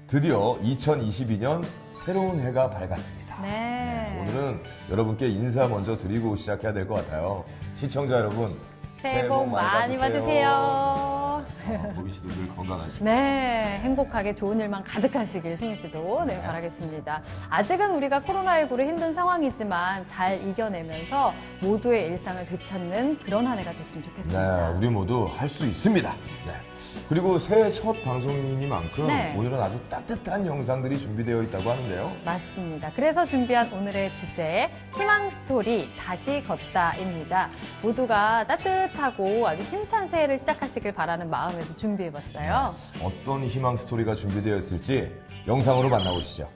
드디어 2022년 새로운 해가 밝았습니다. 네. 오늘은 여러분께 인사 먼저 드리고 시작해야 될 것 같아요. 시청자 여러분, 새해 복 많이 받으세요. 보빈 씨도 늘 건강하시고. 네, 행복하게 좋은 일만 가득하시길 승윤 씨도 바라겠습니다. 아직은 우리가 코로나19로 힘든 상황이지만 잘 이겨내면서 모두의 일상을 되찾는 그런 한 해가 됐으면 좋겠습니다. 네, 우리 모두 할 수 있습니다. 네. 그리고 새해 첫 방송이니만큼 네. 오늘은 아주 따뜻한 영상들이 준비되어 있다고 하는데요. 맞습니다. 그래서 준비한 오늘의 주제, 희망 스토리 다시 걷다입니다. 모두가 따뜻하고 아주 힘찬 새해를 시작하시길 바라는 마음에서 준비해봤어요. 어떤 희망 스토리가 준비되어 있을지 영상으로 만나보시죠.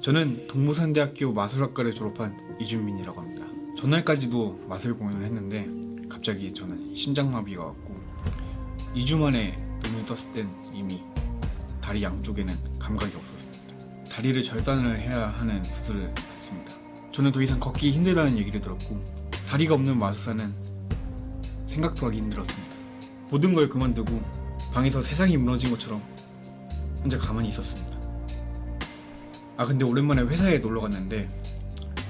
저는 동부산대학교 마술학과를 졸업한 이준민이라고 합니다. 전날까지도 마술 공연을 했는데 갑자기 저는 심장마비가 왔고 2주 만에 눈을 떴을 땐 이미 다리 양쪽에는 감각이 없었습니다. 다리를 절단을 해야 하는 수술을 했습니다. 저는 더 이상 걷기 힘들다는 얘기를 들었고 다리가 없는 마술사는 생각도 하기 힘들었습니다. 모든 걸 그만두고 방에서 세상이 무너진 것처럼 혼자 가만히 있었습니다. 근데 오랜만에 회사에 놀러 갔는데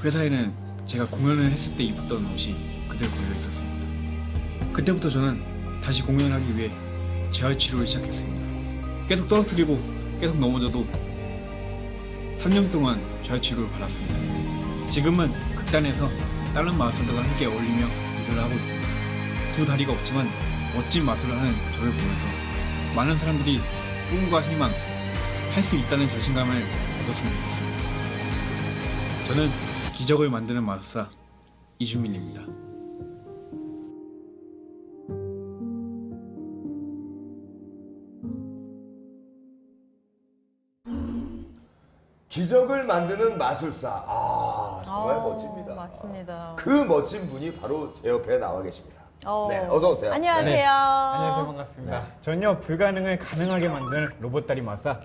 회사에는 제가 공연을 했을 때 입었던 옷이 그대로 걸려 있었습니다. 그때부터 저는 다시 공연을 하기 위해 재활치료를 시작했습니다. 계속 떨어뜨리고 계속 넘어져도 3년 동안 재활치료를 받았습니다. 지금은 극단에서 다른 마술사들과 함께 어울리며 일을 하고 있습니다. 두 다리가 없지만 멋진 마술을 하는 저를 보면서 많은 사람들이 꿈과 희망, 할 수 있다는 자신감을 얻었으면 좋겠습니다. 저는 기적을 만드는 마술사 이준민입니다. 기적을 만드는 마술사. 정말 멋집니다. 맞습니다. 그 멋진 분이 바로 제 옆에 나와 계십니다. 네, 네. 어서 오세요. 안녕하세요. 네. 안녕하세요, 반갑습니다. 전혀 불가능을 가능하게 만드는 로봇 다리 마사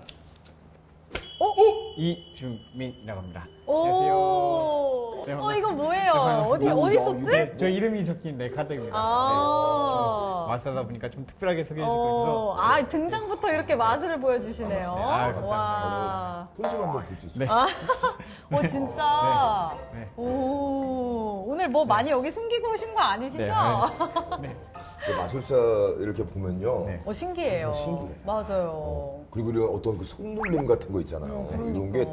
이준민이라고 합니다. 오. 네, 이거 뭐예요? 반갑습니다. 어디 야, 썼지? 네, 저 이름이 적힌 카드입니다. 마사다 보니까 좀 특별하게 소개해 주고 있어서 등장부터 이렇게 마술을 보여주시네요. 감사합니다. 와. 손좀 한번 볼 수 있어요? 네. 진짜. 네. 오. 오늘 뭐 많이 여기 숨기고 오신 거 아니시죠? 네. 그 마술사 이렇게 보면요. 네. 신기해요. 진짜 신기해. 맞아요. 그리고 어떤 그 손놀림 같은 거 있잖아요. 이런 게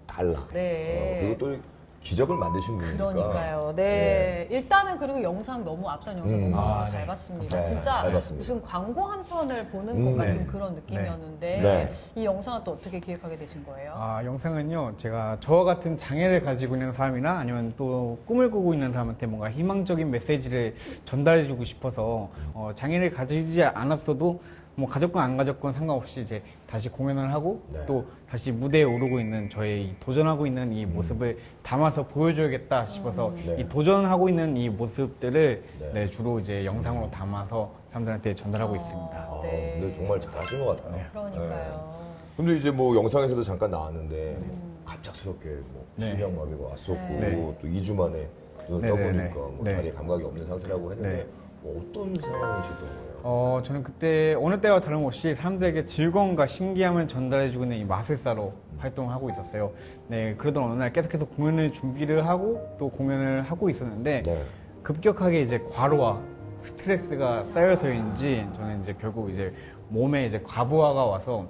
달라. 네. 그리고 또 기적을 만드신 분이니까. 그러니까요. 네. 일단은 그리고 영상 너무 앞선 영상 너무 잘 네. 봤습니다. 네, 진짜 잘 봤습니다. 무슨 광고 한 편을 보는 것 같은 네. 그런 느낌이었는데 네. 이 영상은 또 어떻게 기획하게 되신 거예요? 영상은요, 제가 저와 같은 장애를 가지고 있는 사람이나 아니면 또 꿈을 꾸고 있는 사람한테 뭔가 희망적인 메시지를 전달해주고 싶어서 장애를 가지지 않았어도 뭐 가졌건 안 가졌건 상관없이 이제 다시 공연을 하고 네. 또 다시 무대에 오르고 있는 저의 이 도전하고 있는 이 모습을 담아서 보여줘야겠다 싶어서 네. 이 도전하고 있는 이 모습들을 네. 네, 주로 이제 영상으로 담아서 사람들한테 전달하고 있습니다. 아, 네. 근데 정말 잘하신 것 같아요. 그러니까요. 근데 이제 뭐 영상에서도 잠깐 나왔는데 갑작스럽게 뭐 네. 심장마비가 왔었고 네. 또 2주 만에 눈을 네, 떠보니까 네, 네. 뭐 네. 다리에 감각이 없는 상태라고 했는데 네. 뭐 어떤 상황이셨던 거예요? 저는 그때 어느 때와 다름없이 사람들에게 즐거움과 신기함을 전달해주고 있는 이 마술사로 활동을 하고 있었어요. 네, 그러던 어느 날 계속해서 공연을 준비를 하고 또 공연을 하고 있었는데 네. 급격하게 이제 과로와 스트레스가 쌓여서인지 저는 이제 결국 이제 몸에 이제 과부하가 와서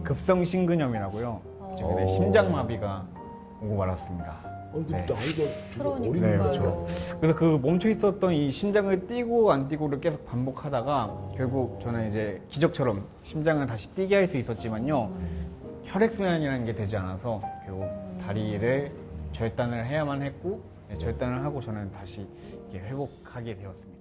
급성 심근염이라고요. 어. 심장마비가 오고 말았습니다. 근데 네. 나이가 되게 그러니까요. 어린 네, 거죠. 그렇죠. 그래서 그 멈춰 있었던 이 심장을 뛰고 안 뛰고를 계속 반복하다가 결국 저는 이제 기적처럼 심장을 다시 뛰게 할 수 있었지만요. 혈액순환이라는 게 되지 않아서 결국 다리를 절단을 해야만 했고 네, 절단을 하고 저는 다시 이렇게 회복하게 되었습니다.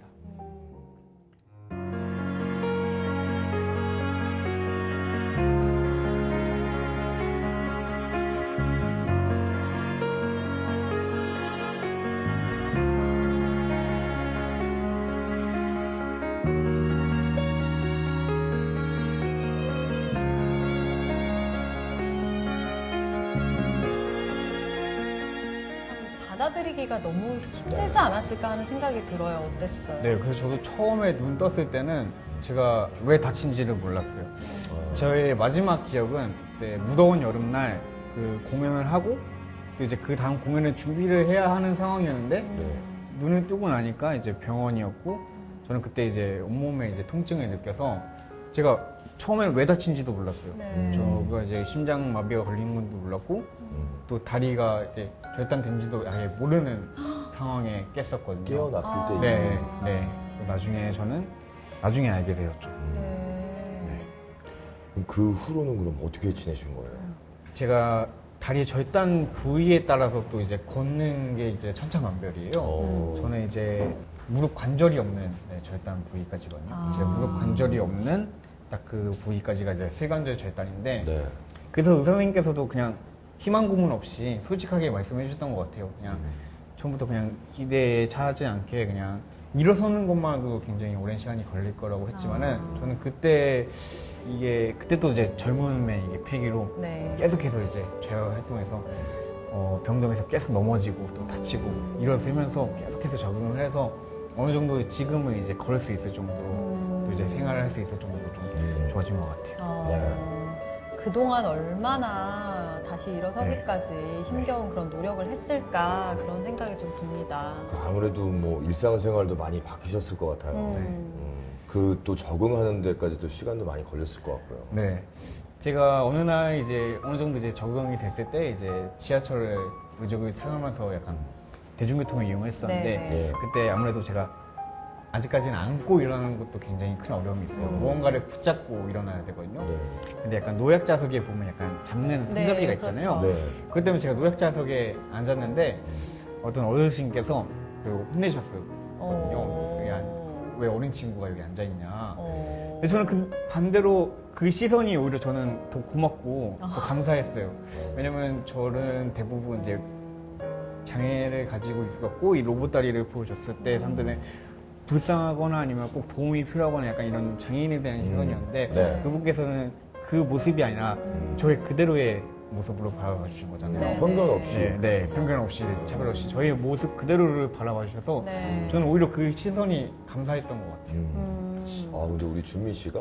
받아들이기가 너무 힘들지 않았을까 하는 생각이 들어요. 어땠어요? 네, 그래서 저도 처음에 눈 떴을 때는 제가 왜 다친지를 몰랐어요. 저의 마지막 기억은 그때 무더운 여름날 그 공연을 하고 또 이제 그 다음 공연을 준비를 해야 하는 상황이었는데 네. 눈을 뜨고 나니까 이제 병원이었고 저는 그때 이제 온몸에 이제 통증을 느껴서 제가 처음에는 왜 다친지도 몰랐어요. 네. 저가 이제 심장마비가 걸린 건도 몰랐고 또 다리가 이제 절단된지도 아예 모르는 상황에 깼었거든요. 깨어났을 때 네, 네. 나중에 저는 나중에 알게 되었죠. 네. 그럼 그 후로는 그럼 어떻게 지내신 거예요? 제가 다리 절단 부위에 따라서 또 이제 걷는 게 이제 천차만별이에요. 저는 이제 무릎 관절이 없는 네, 절단 부위까지거든요. 제 무릎 관절이 없는 딱 그 부위까지가 이제 슬관절 절단인데 네. 그래서 의사 선생님께서도 그냥 희망 고문 없이 솔직하게 말씀해 주셨던 것 같아요. 그냥 처음부터 그냥 기대에 차지 않게 그냥 일어서는 것만으로도 굉장히 오랜 시간이 걸릴 거라고 했지만은 저는 그때 그때도 이제 젊음의 이게 패기로 네. 계속해서 이제 재활 활동에서 병동에서 계속 넘어지고 또 다치고 일어서면서 계속해서 적응을 해서 어느 정도 지금은 이제 걸을 수 있을 정도로 또 이제 생활을 할 수 있을 정도로 좀 좋아진 것 같아요. 그동안 얼마나 다시 일어서기까지 힘겨운 그런 노력을 했을까 그런 생각이 좀 듭니다. 아무래도 뭐 일상생활도 많이 바뀌셨을 것 같아요. 그 또 적응하는 데까지도 시간도 많이 걸렸을 것 같고요. 네. 제가 어느 날 이제 어느 정도 이제 적응이 됐을 때 이제 지하철을 의족을 타면서 약간 대중교통을 이용했었는데 네. 그때 아무래도 제가 아직까지는 안고 일어나는 것도 굉장히 큰 어려움이 있어요. 무언가를 붙잡고 일어나야 되거든요. 네. 근데 약간 노약자석에 보면 약간 잡는 손잡이가 있잖아요. 그렇죠. 네. 그것 때문에 제가 노약자석에 앉았는데 어떤 어르신께서 혼내셨어요. 왜 어린 친구가 여기 앉아있냐. 근데 저는 그 반대로 그 시선이 오히려 저는 더 고맙고 더 감사했어요. 왜냐면 저는 대부분 이제 장애를 가지고 있었고 이 로봇 다리를 보여줬을 때 사람들은 불쌍하거나 아니면 꼭 도움이 필요하거나 약간 이런 장애인에 대한 시선이었는데 네. 그분께서는 그 모습이 아니라 저의 그대로의 모습으로 바라봐 주신 거잖아요. 네. 편견 없이. 네, 편견 없이 차별 없이 저희의 모습 그대로를 바라봐 주셔서 네. 저는 오히려 그 시선이 감사했던 것 같아요. 아 근데 우리 준민 씨가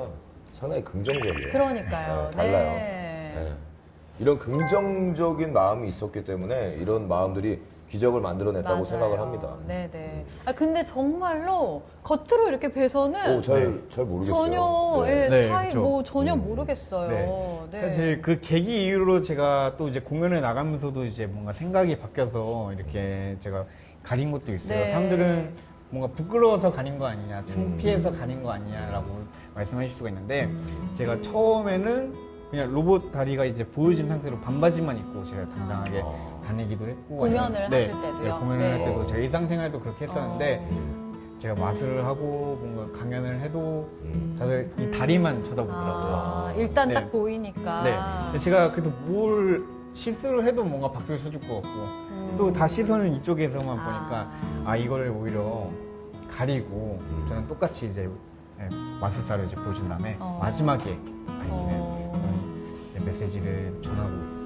상당히 긍정적이에요. 그러니까요. 네, 달라요. 네. 네. 이런 긍정적인 마음이 있었기 때문에 이런 마음들이 기적을 만들어냈다고 맞아요. 생각을 합니다. 네네. 아 근데 정말로 겉으로 이렇게 봐서는 잘 모르겠어요. 전혀 네. 예, 네, 차이 그렇죠. 뭐 전혀 모르겠어요. 네. 네. 사실 그 계기 이후로 제가 또 이제 공연을 나가면서도 이제 뭔가 생각이 바뀌어서 이렇게 제가 가린 것도 있어요. 네. 사람들은 뭔가 부끄러워서 가린 거 아니냐, 창피해서 가린 거 아니냐라고 말씀하실 수가 있는데 제가 처음에는 그냥 로봇 다리가 이제 보여진 상태로 반바지만 입고 제가 당당하게 다니기도 했고 공연을 아니면- 하실 때도요? 네, 공연을 네. 할 때도 제가 일상생활도 그렇게 했었는데 제가 마술을 하고 뭔가 강연을 해도 다들 이 다리만 쳐다보더라고요. 아, 일단 네. 딱 보이니까. 네. 근데 제가 그래서 뭘 실수를 해도 뭔가 박수를 쳐줄 것 같고 또 다 시선은 이쪽에서만 보니까 이거를 오히려 가리고 저는 똑같이 이제 마술사를 이제 보여준 다음에 마지막에 밝히는 그런 이제 메시지를 전하고 있습니다.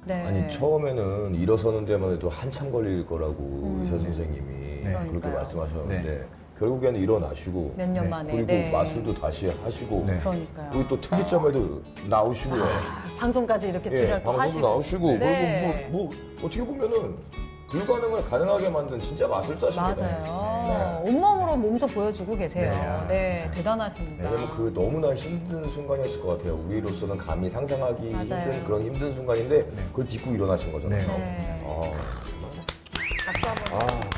네. 아니 처음에는 일어서는 데만 해도 한참 걸릴 거라고 의사 선생님이 네. 그렇게 그러니까요. 말씀하셨는데 결국에는 일어나시고 몇 년 네. 만에. 그리고 네. 마술도 다시 하시고 네. 그러니까요. 그리고 또 특이점에도 나오시고요. 방송까지 이렇게 예, 출연도 방송도 하시고. 나오시고 네. 그리고 뭐 어떻게 보면은 불가능을 가능하게 만든 진짜 마술사십니다. 맞아요. 온몸으로 몸소 보여주고 계세요. 네. 네, 대단하십니다. 왜냐면 그 너무나 힘든 순간이었을 것 같아요. 우리로서는 감히 상상하기 맞아요. 힘든 그런 힘든 순간인데 그걸 딛고 일어나신 거잖아요. 네. 네. 아, 박수 한번. 아,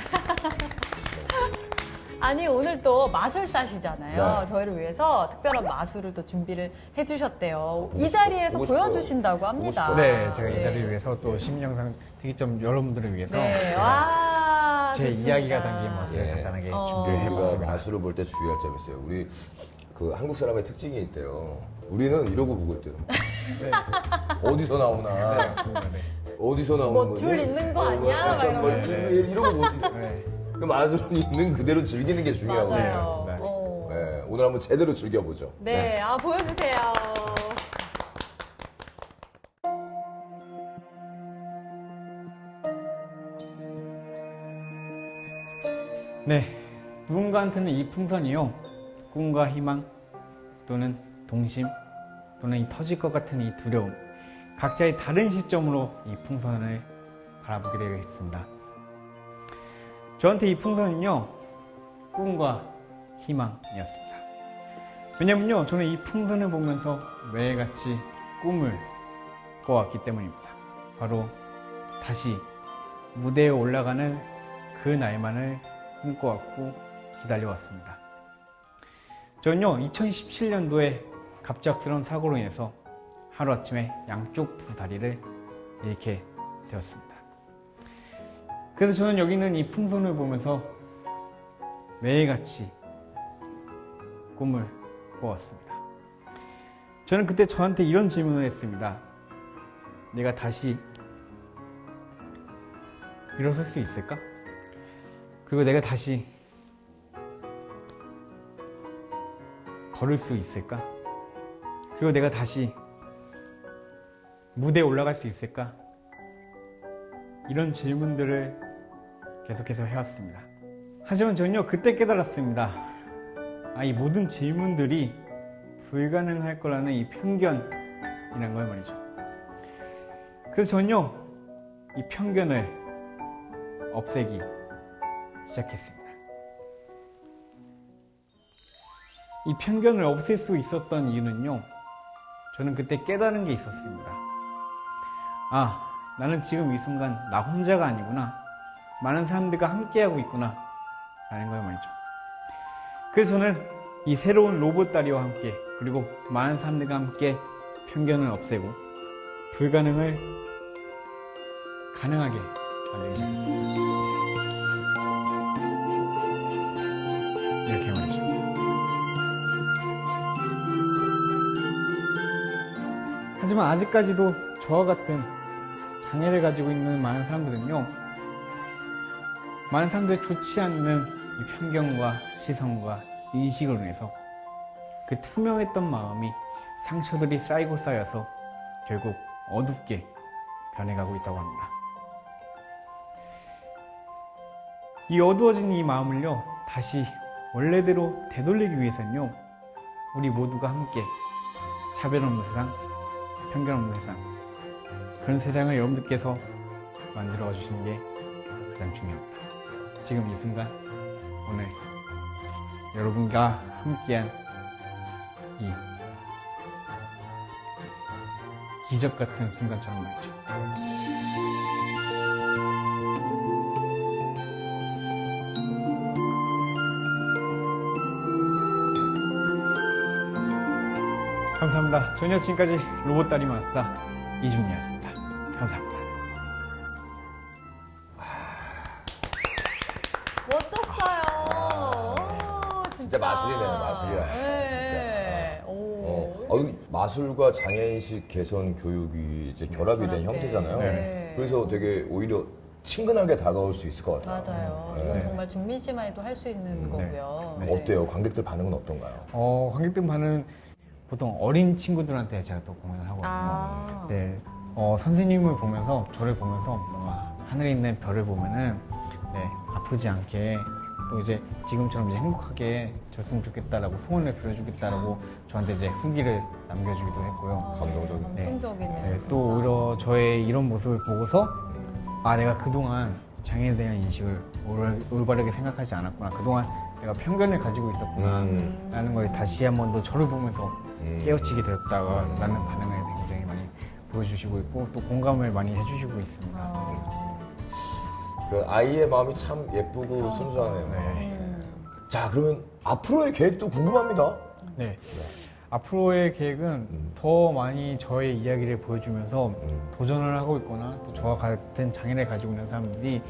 아니 오늘 또 마술사시잖아요. 네. 저희를 위해서 특별한 마술을 또 준비를 해주셨대요. 보고 이 자리에서 보고 싶어요. 보여주신다고 보고 합니다. 싶어요. 네, 제가 네. 이 자리를 위해서 또 시민영상 특이점 여러분들을 위해서 네, 와, 제 좋습니다. 이야기가 담긴 마술을 예. 간단하게 어. 준비를 우리가 해봤습니다. 마술을 볼 때 주의할 점이 있어요. 우리 그 한국 사람의 특징이 있대요. 우리는 이러고 보고 있대요. 네. 어디서 나오나. 맞습니다. 네. 어디서 나오는 뭐 거지? 줄 있는 거 아니야? 막 약간 뭐 이러면서. 이러고 보고 네. 그 마술은 있는 그대로 즐기는 게 중요하고. 맞아요. 맞습니다. 어. 오늘 한번 제대로 즐겨보죠. 네, 아 보여주세요. 네, 누군가한테는 이 풍선이요, 꿈과 희망 또는 동심 또는 이 터질 것 같은 이 두려움, 각자의 다른 시점으로 이 풍선을 바라보게 되어 있습니다. 저한테 이 풍선은요, 꿈과 희망이었습니다. 왜냐면요, 저는 이 풍선을 보면서 매일같이 꿈을 꿔왔기 때문입니다. 바로 다시 무대에 올라가는 그 날만을 꿈꿔왔고 기다려왔습니다. 저는요, 2017년도에 갑작스러운 사고로 인해서 하루아침에 양쪽 두 다리를 잃게 되었습니다. 그래서 저는 여기 있는 이 풍선을 보면서 매일같이 꿈을 꿔왔습니다. 저는 그때 저한테 이런 질문을 했습니다. 내가 다시 일어설 수 있을까? 그리고 내가 다시 걸을 수 있을까? 그리고 내가 다시 무대에 올라갈 수 있을까? 이런 질문들을 계속해서 해왔습니다. 하지만 저는요, 그때 깨달았습니다. 이 모든 질문들이 불가능할 거라는 이 편견이란 걸 말이죠. 그래서 저는요, 이 편견을 없애기 시작했습니다. 이 편견을 없앨 수 있었던 이유는요, 저는 그때 깨달은 게 있었습니다. 나는 지금 이 순간 나 혼자가 아니구나. 많은 사람들과 함께하고 있구나. 라는 걸 말이죠. 그래서 저는 이 새로운 로봇 다리와 함께, 그리고 많은 사람들과 함께 편견을 없애고 불가능을 가능하게 만들겠습니다. 하지만 아직까지도 저와 같은 장애를 가지고 있는 많은 사람들은요, 많은 사람들의 좋지 않는 이 편견과 시선과 인식으로 인해서 그 투명했던 마음이 상처들이 쌓이고 쌓여서 결국 어둡게 변해가고 있다고 합니다. 이 어두워진 이 마음을요, 다시 원래대로 되돌리기 위해서는요, 우리 모두가 함께 차별 없는 세상, 편견 없는 세상, 그런 세상을 여러분들께서 만들어 주시는 게 가장 중요합니다. 지금 이 순간, 오늘 여러분과 함께한 이 기적 같은 순간처럼 말이죠. 감사합니다. 저는 지금까지 로봇다리 마스터 이준민이었습니다. 감사합니다. 멋졌어요. 오, 진짜 마술이네요, 마술이야. 네. 오. 그럼 마술과 장애인식 개선 교육이 이제 결합이 된 결합된. 형태잖아요. 네. 그래서 되게 오히려 친근하게 다가올 수 있을 것 같아요. 맞아요. 네. 이건 정말 준민 씨만 해도 할 수 있는 거고요. 네. 어때요? 관객들 반응은 어떤가요? 관객들 반응은 보통 어린 친구들한테 제가 또 공연을 하거든요. 아. 네, 선생님을 보면서, 저를 보면서 뭔가 하늘에 있는 별을 보면은, 네, 아프지 않게 또 이제 지금처럼 이제 행복하게 졌으면 좋겠다라고 소원을 빌어주겠다라고 저한테 이제 후기를 남겨주기도 했고요. 감동적이네. 네. 감동적이네요. 네, 진짜. 또 오히려 저의 이런 모습을 보고서 내가 그동안 장애에 대한 인식을 올바르게 생각하지 않았구나. 그동안 내가 편견을 가지고 있었구나. 라는 걸 다시 한 번 더 저를 보면서 깨우치게 되었다라는 반응을 굉장히 많이 보여주시고 있고 또 공감을 많이 해주시고 있습니다. 그 아이의 마음이 참 예쁘고 순수하네요. 네. 자, 그러면 앞으로의 계획도 궁금합니다. 네. 앞으로의 계획은 더 많이 저의 이야기를 보여주면서 도전을 하고 있거나 또 저와 같은 장애를 가지고 있는 사람들이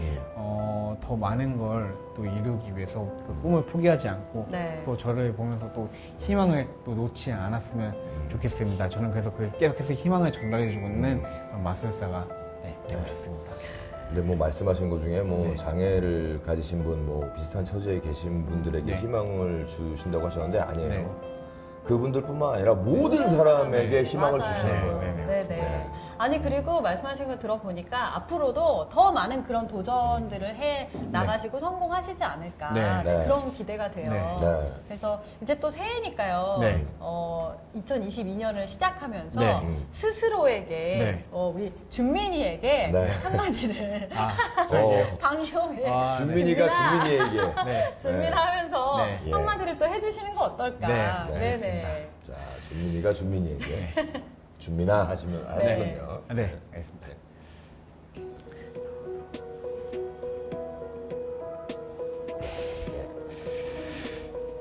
더 많은 걸 또 이루기 위해서 그 꿈을 포기하지 않고 네. 또 저를 보면서 또 희망을 또 놓지 않았으면 좋겠습니다. 저는 그래서 계속해서 희망을 전달해주고 있는 그런 마술사가 되고 싶습니다. 근데 뭐 말씀하신 것 중에 뭐 네. 장애를 가지신 분, 뭐 비슷한 처지에 계신 분들에게 네. 희망을 주신다고 하셨는데 아니에요. 네. 그분들뿐만 아니라 모든 사람에게 희망을 맞아요. 주시는 거예요. 네, 네, 네네. 네. 아니 그리고 말씀하신 거 들어보니까 앞으로도 더 많은 그런 도전들을 해 나가시고 성공하시지 않을까 네. 네. 그런 기대가 돼요. 네. 네. 그래서 이제 또 새해니까요. 네. 2022년을 시작하면서 네. 스스로에게 네. 우리 준민이에게 네. 한마디를 어, 방송에 준민이가 준민아. 준민이에게 네. 준민하면서 네. 예. 한마디를 또 해주시는 거 어떨까? 네, 네네. 자, 준민이가 준민이에게 준민아 하시면요. 네, 알겠습니다.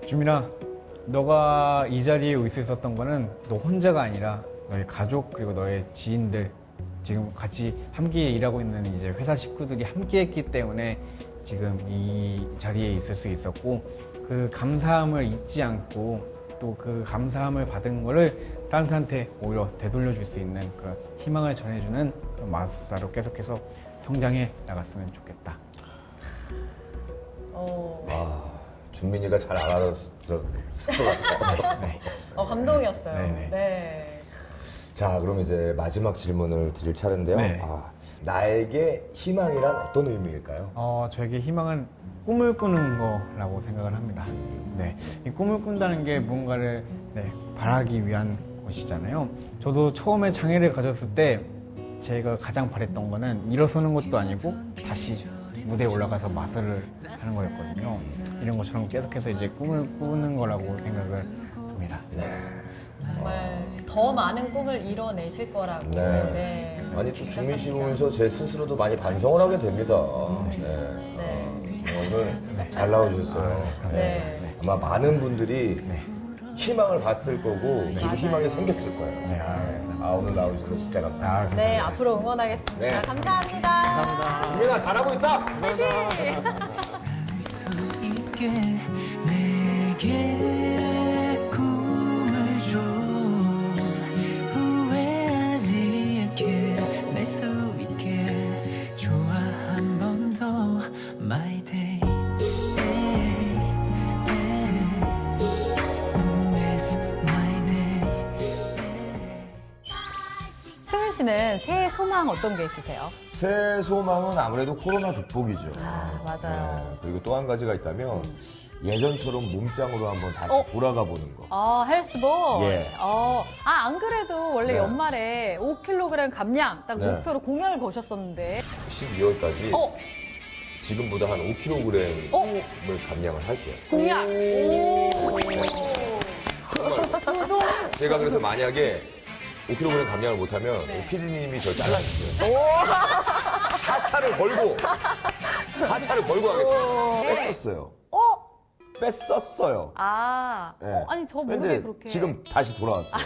주민아, 너가 이 자리에 있을 수 있었던 거는 너 혼자가 아니라 너의 가족 그리고 너의 지인들 지금 같이 함께 일하고 있는 이제 회사 식구들이 함께 했기 때문에 지금 이 자리에 있을 수 있었고 그 감사함을 잊지 않고 또 그 감사함을 받은 거를 다른 사람한테 오히려 되돌려 줄 수 있는 그런 희망을 전해주는 그런 마술사로 계속해서 성장해 나갔으면 좋겠다. 준민이가 잘 알아들었을 것 같아요. 네. 감동이었어요. 네네. 네. 자, 그럼 이제 마지막 질문을 드릴 차례인데요. 네. 나에게 희망이란 어떤 의미일까요? 저에게 희망은 꿈을 꾸는 거라고 생각을 합니다. 네, 이 꿈을 꾼다는 게 무언가를 바라기 위한 것이잖아요. 저도 처음에 장애를 가졌을 때 제가 가장 바랬던 거는 일어서는 것도 아니고 다시 무대에 올라가서 마술을 하는 거였거든요. 이런 것처럼 계속해서 이제 꿈을 꾸는 거라고 생각을 합니다. 정말 더 많은 꿈을 이뤄내실 거라고. 네. 아니 또 준민 씨 보면서 제 스스로도 많이 반성을 하게 됩니다. 네. 오늘 잘 나와주셨어요. 네. 아마 많은 분들이 희망을 봤을 거고 그리고 맞아요. 희망이 생겼을 거예요. 네, 오늘 나와주셔서 진짜 감사합니다. 네, 앞으로 응원하겠습니다. 네. 감사합니다. 준민아 잘하고 있다. 수 있게 내게 꿈을 줘 후회하지 그러면 새해 소망 어떤 게 있으세요? 새 소망은 아무래도 코로나 극복이죠. 아, 맞아요. 네, 그리고 또 한 가지가 있다면 예전처럼 몸짱으로 한번 다시 돌아가 보는 거. 헬스볼. 예. 안 그래도 원래 네. 연말에 5kg 감량 딱 네. 목표로 공약을 거셨었는데. 12월까지 어, 지금보다 한 5kg을 어? 감량을 할게요. 공약. 오. 정말. 제가 그래서 만약에 5kg 감량을 못하면 네. 피디님이 저 잘라주세요. 하차를 걸고 하겠습니다. 네. 뺐었어요. 뺐었어요. 네. 아니 저 모르게 근데 그렇게. 지금 다시 돌아왔어요.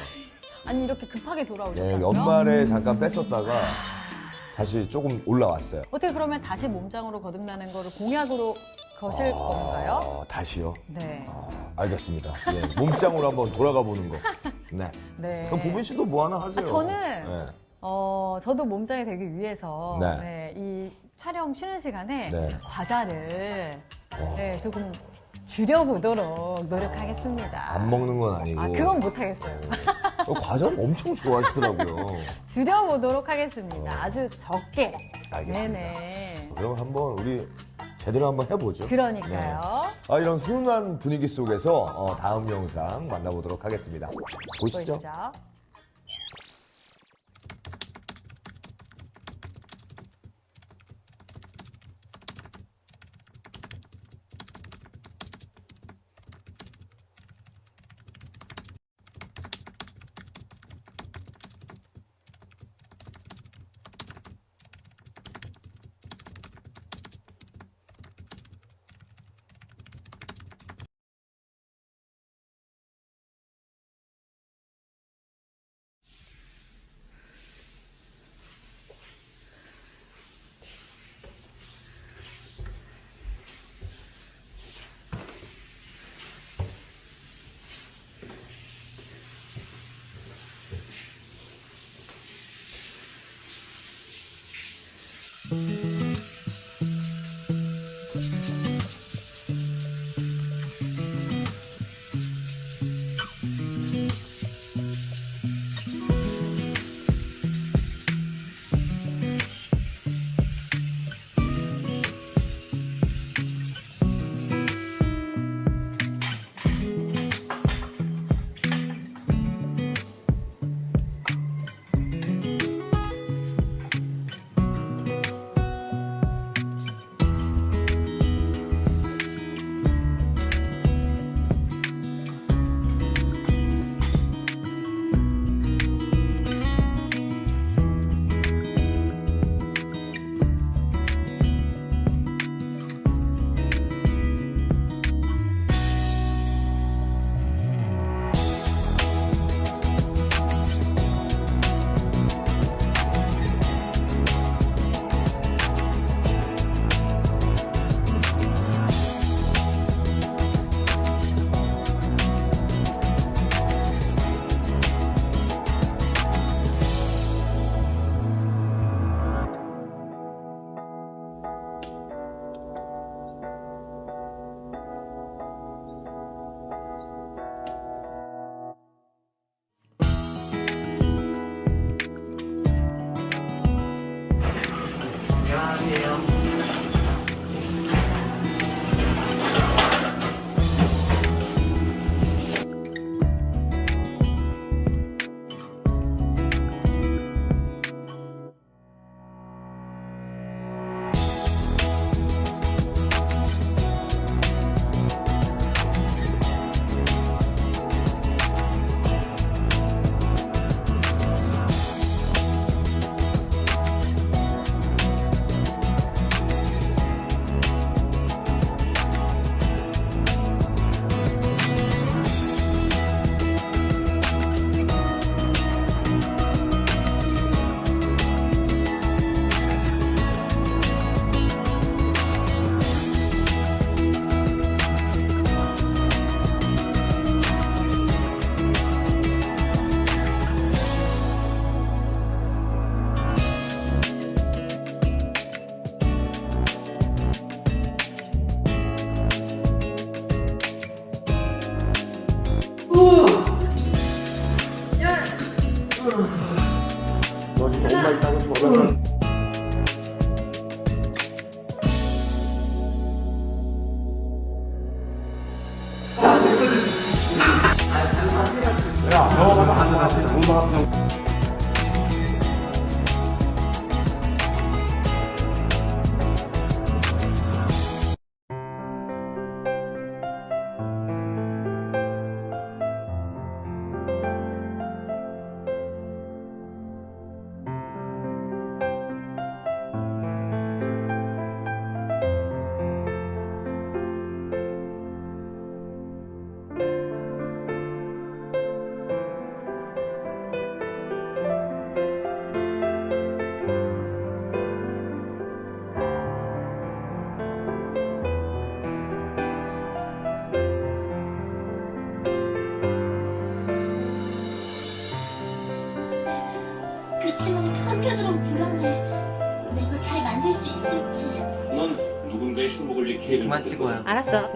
아니 이렇게 급하게 네, 돌아오셨다고요? 연말에 잠깐 뺐었다가 다시 조금 올라왔어요. 어떻게 그러면 다시 몸짱으로 거듭나는 거를 공약으로 거실 건가요? 다시요? 네. 알겠습니다. 예, 몸짱으로 한번 돌아가 보는 거. 네. 네. 그럼 보빈 씨도 뭐 하나 하세요? 저는 네. 저도 몸짱이 되기 위해서 네. 네, 이 촬영 쉬는 시간에 네. 과자를 네, 조금 줄여보도록 노력하겠습니다. 안 먹는 건 아니고. 그건 못하겠어요. 과자를 엄청 좋아하시더라고요. 줄여보도록 하겠습니다. 아주 적게. 알겠습니다. 네네. 그럼 한번 우리 제대로 한번 해보죠. 그러니까요. 네. 이런 훈훈한 분위기 속에서 다음 영상 만나보도록 하겠습니다. 보시죠. 보이시죠? 그만 찍어요. 알았어.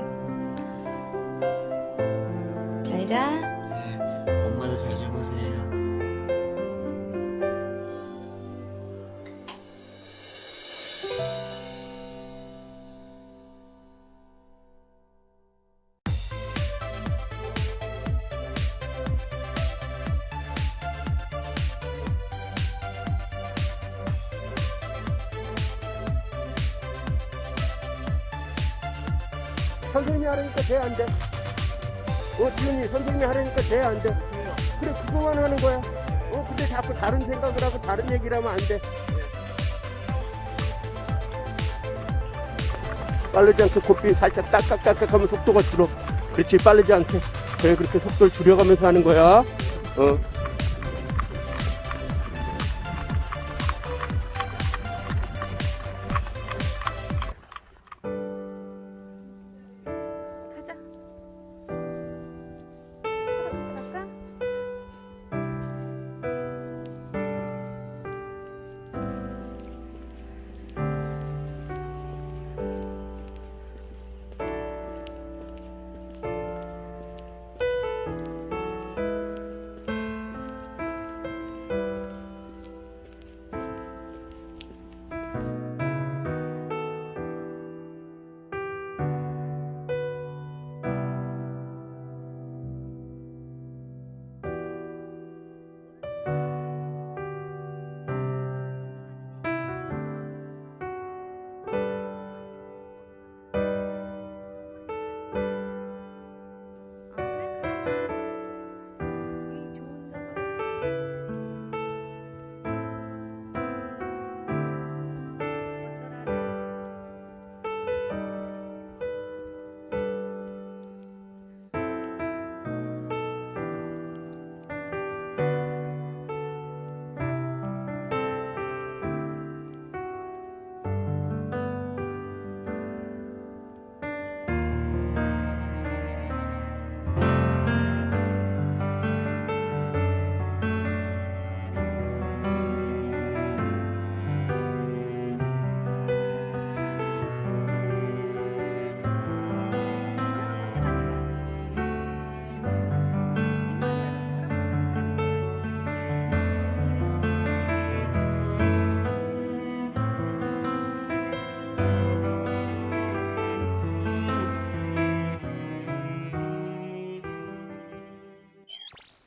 잘 자. 엄마도 잘 주무세요. 선생님이 하라니까 돼, 안 돼? 지훈이 선생님이 하라니까 돼, 안 돼? 그래, 그거만 하는 거야. 근데 자꾸 다른 생각을 하고 다른 얘기를 하면 안 돼. 빠르지 않게 고삐 살짝 딱딱딱딱 하면 속도가 줄어. 그렇지, 빠르지 않게. 그래, 그렇게 속도를 줄여가면서 하는 거야. 가자. 갈까?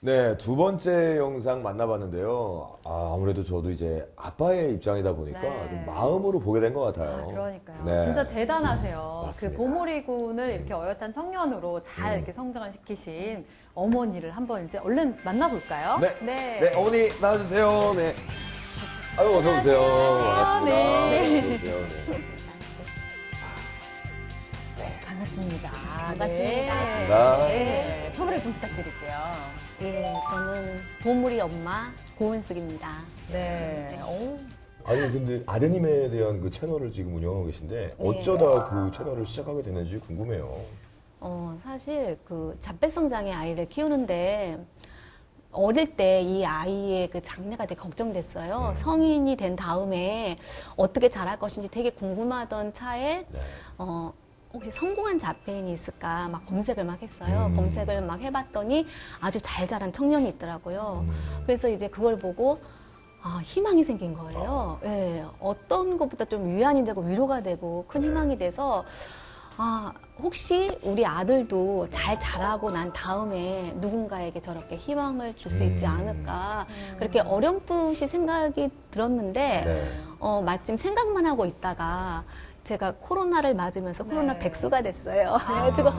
네, 두 번째 영상 만나봤는데요. 아무래도 저도 이제 아빠의 입장이다 보니까 네. 좀 마음으로 보게 된 것 같아요. 그러니까요. 네. 진짜 대단하세요. 맞습니다. 그 보물이군을 이렇게 어엿한 청년으로 잘 이렇게 성장을 시키신 어머니를 한번 이제 얼른 만나볼까요? 네. 네, 어머니 나와주세요. 네. 아유, 어서오세요. 반갑습니다. 네. 어서오세요. 네. 반갑습니다. 반갑습니다. 반갑습니다. 네. 소개 좀 부탁드릴게요. 예, 저는 보물이 엄마 고은숙입니다. 네. 오. 아니, 근데 아드님에 대한 그 채널을 지금 운영하고 계신데 어쩌다 그 채널을 시작하게 됐는지 궁금해요. 사실 그 자폐성 장애 아이를 키우는데 어릴 때 이 아이의 그 장래가 되게 걱정됐어요. 성인이 된 다음에 어떻게 자랄 것인지 되게 궁금하던 차에 네. 혹시 성공한 자폐인이 있을까 막 검색을 막 했어요. 검색을 막 해봤더니 아주 잘 자란 청년이 있더라고요. 그래서 이제 그걸 보고 희망이 생긴 거예요. 예, 어떤 것보다 좀 위안이 되고 위로가 되고 큰 희망이 돼서 혹시 우리 아들도 잘 자라고 난 다음에 누군가에게 저렇게 희망을 줄 수 있지 않을까 그렇게 어렴풋이 생각이 들었는데 네. 마침 생각만 하고 있다가 제가 코로나를 맞으면서 코로나 네. 백수가 됐어요. 그래가지고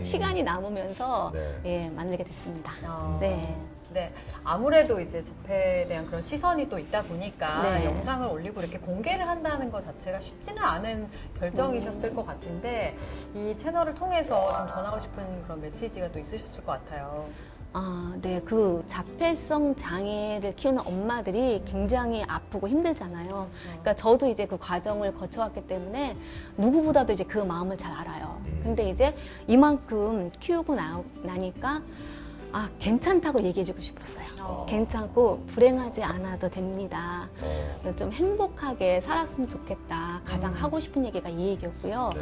시간이 남으면서 네. 예, 만들게 됐습니다. 아. 네. 네, 아무래도 이제 자폐에 대한 그런 시선이 또 있다 보니까 네. 영상을 올리고 이렇게 공개를 한다는 것 자체가 쉽지는 않은 결정이셨을 것 같은데 이 채널을 통해서 좀 전하고 싶은 그런 메시지가 또 있으셨을 것 같아요. 네. 그 자폐성 장애를 키우는 엄마들이 굉장히 아프고 힘들잖아요. 그러니까 저도 이제 그 과정을 거쳐왔기 때문에 누구보다도 이제 그 마음을 잘 알아요. 근데 이제 이만큼 키우고 나니까 괜찮다고 얘기해주고 싶었어요. 괜찮고 불행하지 않아도 됩니다. 좀 행복하게 살았으면 좋겠다. 가장 하고 싶은 얘기가 이 얘기였고요. 네.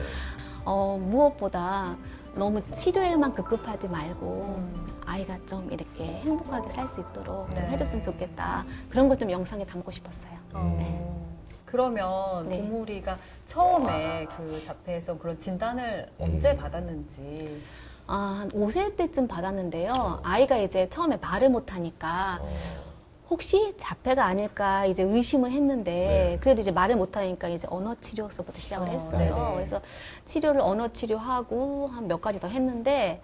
무엇보다 너무 치료에만 급급하지 말고 아이가 좀 이렇게 행복하게 살 수 있도록 좀 네. 해줬으면 좋겠다. 그런 걸 좀 영상에 담고 싶었어요. 네. 그러면 네. 도무리가 처음에 그 자폐성 그런 진단을 언제 받았는지. 한 5세 때쯤 받았는데요. 아이가 이제 처음에 말을 못하니까 혹시 자폐가 아닐까 이제 의심을 했는데 네. 그래도 이제 말을 못하니까 이제 언어 치료서부터 시작을 했어요. 네네. 그래서 치료를 언어 치료하고 한 몇 가지 더 했는데